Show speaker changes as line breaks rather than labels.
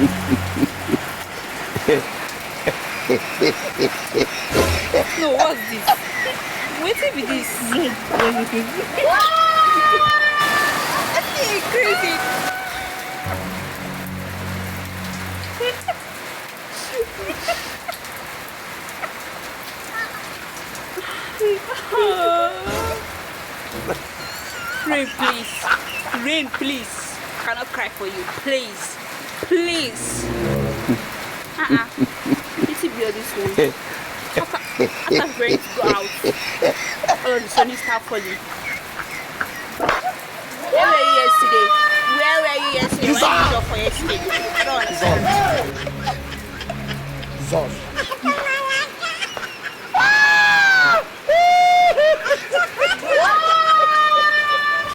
No, what's this? Wait be this. Hey, crazy. Rain, please. Rain, please. I cannot cry for you. Please. Please. It's a beautiful one. I'm ready to go out. Oh, the sun is start falling. Where were you yesterday? Where were you yesterday? When you for yesterday? I don't understand.